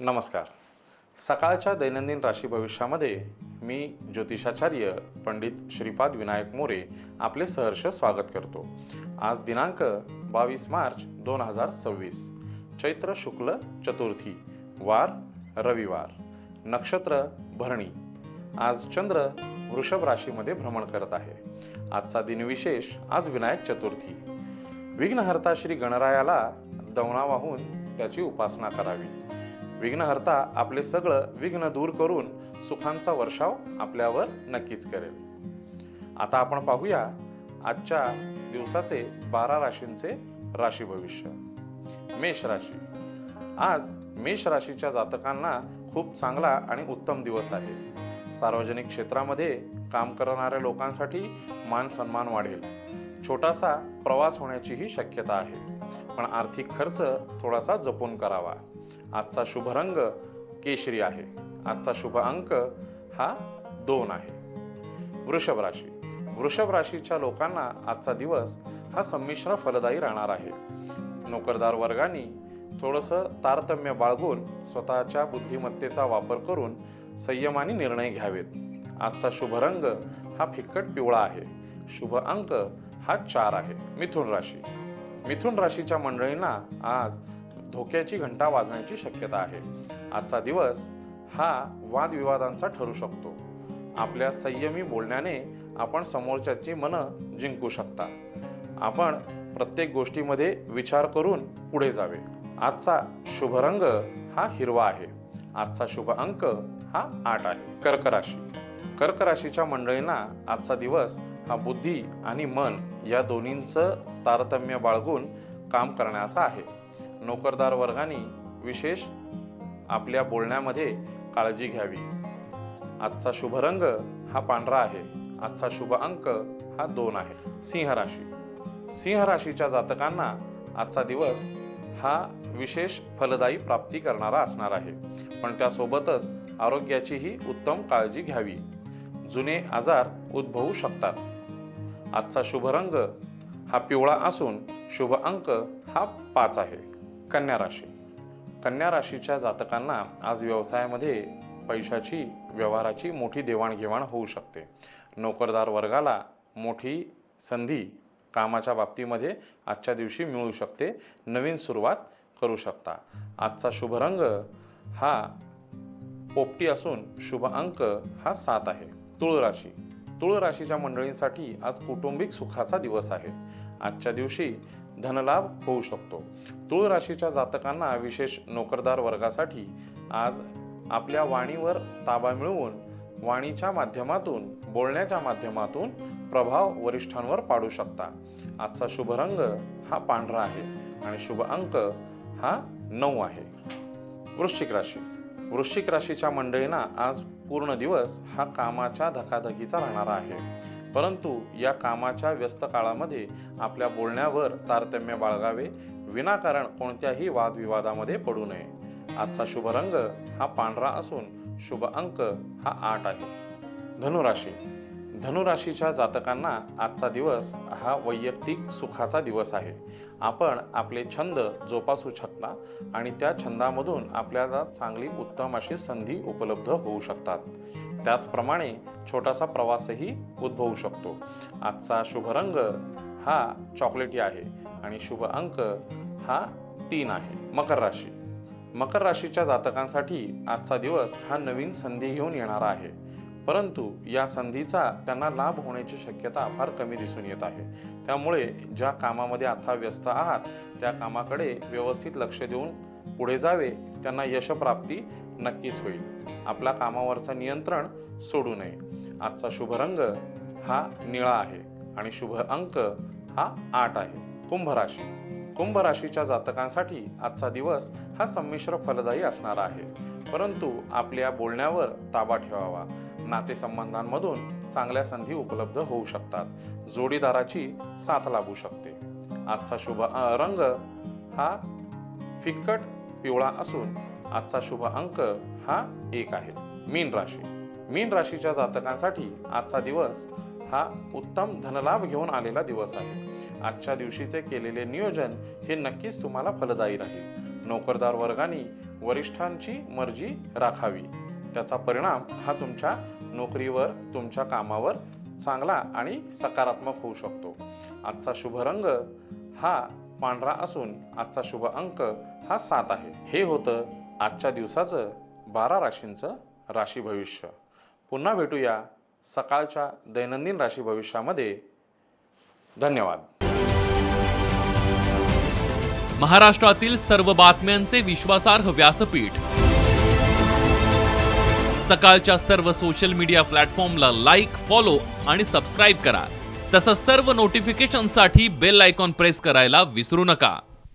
नमस्कार. सकाळच्या दैनंदिन राशी भविष्यामध्ये मी ज्योतिषाचार्य पंडित श्रीपाद विनायक मोरे आपले सहर्ष स्वागत करतो. आज दिनांक 22 मार्च 2026, चैत्र शुक्ल चतुर्थी, वार रविवार, नक्षत्र भरणी. आज चंद्र वृषभ राशीमध्ये भ्रमण करत आहे. आजचा दिनविशेष, आज विनायक चतुर्थी. विघ्नहर्ता श्री गणरायाला दवना वाहून त्याची उपासना करावी. विघ्नहर्ता आपले सगळं विघ्न दूर करून सुखांचा वर्षाव आपल्यावर नक्कीच करेल. आता आपण पाहूया आजच्या दिवसाचे 12 राशींचे राशी भविष्य. मेष राशी. आज मेष राशीच्या जातकांना खूप चांगला आणि उत्तम दिवस आहे. सार्वजनिक क्षेत्रामध्ये काम करणाऱ्या लोकांसाठी मान सन्मान वाढेल. छोटासा प्रवास होण्याचीही शक्यता आहे, पण आर्थिक खर्च थोडासा जपून करावा. आजचा शुभ रंग केशरी आहे. आजचा शुभ अंक हा 2 आहे. वृषभ राशी. वृषभ राशीच्या लोकांना आजचा दिवस हा संमिश्र फलदायी राहणार आहे. नोकरदार वर्गाने थोडंसं तारतम्य बाळगून स्वतःच्या बुद्धिमत्तेचा वापर करून संयमाने निर्णय घ्यावेत. आजचा शुभ रंग हा फिक्कट पिवळा आहे. शुभ अंक हा 4 आहे. मिथुन राशी. मिथुन राशीच्या मंडळींना आज धोक्याची घंटा वाजण्याची शक्यता आहे. आजचा दिवस हा वादविवादांचा ठरू शकतो. आपल्या संयमी बोलण्याने आपण समोरच्याची मनं जिंकू शकता. आपण प्रत्येक गोष्टीमध्ये विचार करून पुढे जावे. आजचा शुभ रंग हा हिरवा आहे. आजचा शुभ अंक हा 8 आहे. कर्क राशी. कर्क राशीच्या मंडळींना आजचा दिवस हा बुद्धी आणि मन या दोन्हींचं तारतम्य बाळगून काम करण्याचा आहे. नोकरदार वर्गाने विशेष आपल्या बोलण्यामध्ये काळजी घ्यावी. आजचा शुभ रंग हा पांढरा आहे. आजचा शुभ अंक हा 2 आहे. सिंह राशी. सिंह राशीच्या जातकांना आजचा दिवस हा विशेष फलदायी प्राप्ती करणारा असणार आहे, पण त्यासोबतच आरोग्याचीही उत्तम काळजी घ्यावी. जुने आजार उद्भवू शकतात. आजचा शुभ रंग हा पिवळा असून शुभ अंक हा 5 आहे. कन्या राशी. कन्या राशीच्या जातकांना आज व्यवसायामध्ये पैशाची व्यवहाराची मोठी देवाणघेवाण होऊ शकते. नोकरदार वर्गाला मोठी संधी कामाच्या बाबतीमध्ये आजच्या दिवशी मिळू शकते. नवीन सुरुवात करू शकता. आजचा शुभ रंग हा पोपटी असून शुभ अंक हा 7 आहे. तुळ राशी. तुळ राशीच्या मंडळींसाठी आज कौटुंबिक सुखाचा दिवस आहे. आजच्या दिवशी धनलाभ होऊ शकतो. तुळ राशीच्या जातकांना विशेष नोकरदार वर्गासाठी आज आपल्या वाणीवर ताबा मिळवून वाणीच्या माध्यमातून, बोलण्याच्या माध्यमातून प्रभाव वरिष्ठांवर पाडू शकता. आजचा शुभ रंग हा पांढरा आहे आणि शुभ अंक हा 9 आहे. वृश्चिक राशी. वृश्चिक राशीच्या मंडळींना आज पूर्ण दिवस हा कामाच्या धकाधकीचा राहणार आहे, परंतु या कामाच्या व्यस्त काळामध्ये आपल्या बोलण्यावर तारतम्य बाळगावे. विनाकारण कोणत्याही वादविवादामध्ये पडू नये. आजचा शुभ रंग हा पांढरा असून शुभ अंक हा 8 आहे. धनुराशी. धनुराशीच्या जातकांना आजचा दिवस हा वैयक्तिक सुखाचा दिवस आहे. आपण आपले छंद जोपासू शकता आणि त्या छंदामधून आपल्याला चांगली उत्तम अशी संधी उपलब्ध होऊ शकतात. त्याचप्रमाणे छोटासा प्रवासही उद्भवू शकतो. आजचा शुभ रंग हा चॉकलेटी आहे आणि शुभ अंक हा 3 आहे. मकर राशी. मकर राशीच्या जातकांसाठी आजचा दिवस हा नवीन संधी घेऊन येणारा आहे, परंतु या संधीचा त्यांना लाभ होण्याची शक्यता फार कमी दिसून येत आहे. त्यामुळे ज्या कामामध्ये आता व्यस्त आहात त्या कामाकडे व्यवस्थित लक्ष देऊन पुढे जावे. त्यांना यशप्राप्ती नक्कीच होईल. आपल्या कामावरचं नियंत्रण सोडू नये. आजचा शुभ रंग हा निळा आहे आणि शुभ अंक हा 8 आहे. कुंभ राशी. कुंभ राशीच्या जातकांसाठी आजचा दिवस हा संमिश्र फलदायी असणार आहे, परंतु आपल्या बोलण्यावर ताबा ठेवावा. नातेसंबंधांमधून चांगल्या संधी उपलब्ध होऊ शकतात. जोडीदाराची साथ लाभू शकते. आजचा शुभ रंग हा फिक्कट पिवळा असून आजचा शुभ अंक हा 1 आहे. मीन राशी. मीन राशीच्या जातकांसाठी आजचा दिवस हा उत्तम धनलाभ घेऊन आलेला दिवस आहे. आजच्या दिवशीचे केलेले नियोजन हे नक्कीच तुम्हाला फलदायी राहील. नोकरदार वर्गाने वरिष्ठांची मर्जी राखावी. त्याचा परिणाम हा तुमच्या नोकरीवर, तुमच्या कामावर चांगला आणि सकारात्मक होऊ शकतो. आजचा शुभ रंग हा पांढरा असून आजचा शुभ अंक हा 7 आहे. हे होतं आजच्या दिवसाचं 12 राशींचं राशी भविष्य. पुन्हा भेटूया सकाळच्या दैनंदिन राशी भविष्यामध्ये. धन्यवाद. महाराष्ट्रातील सर्व बातम्यांचे विश्वासार्ह व्यासपीठ. सकाळच्या सर्व सोशल मीडिया प्लॅटफॉर्मला लाईक, फॉलो आणि सबस्क्राईब करा. तसंच सर्व नोटिफिकेशनसाठी बेल आयकॉन प्रेस करायला विसरू नका.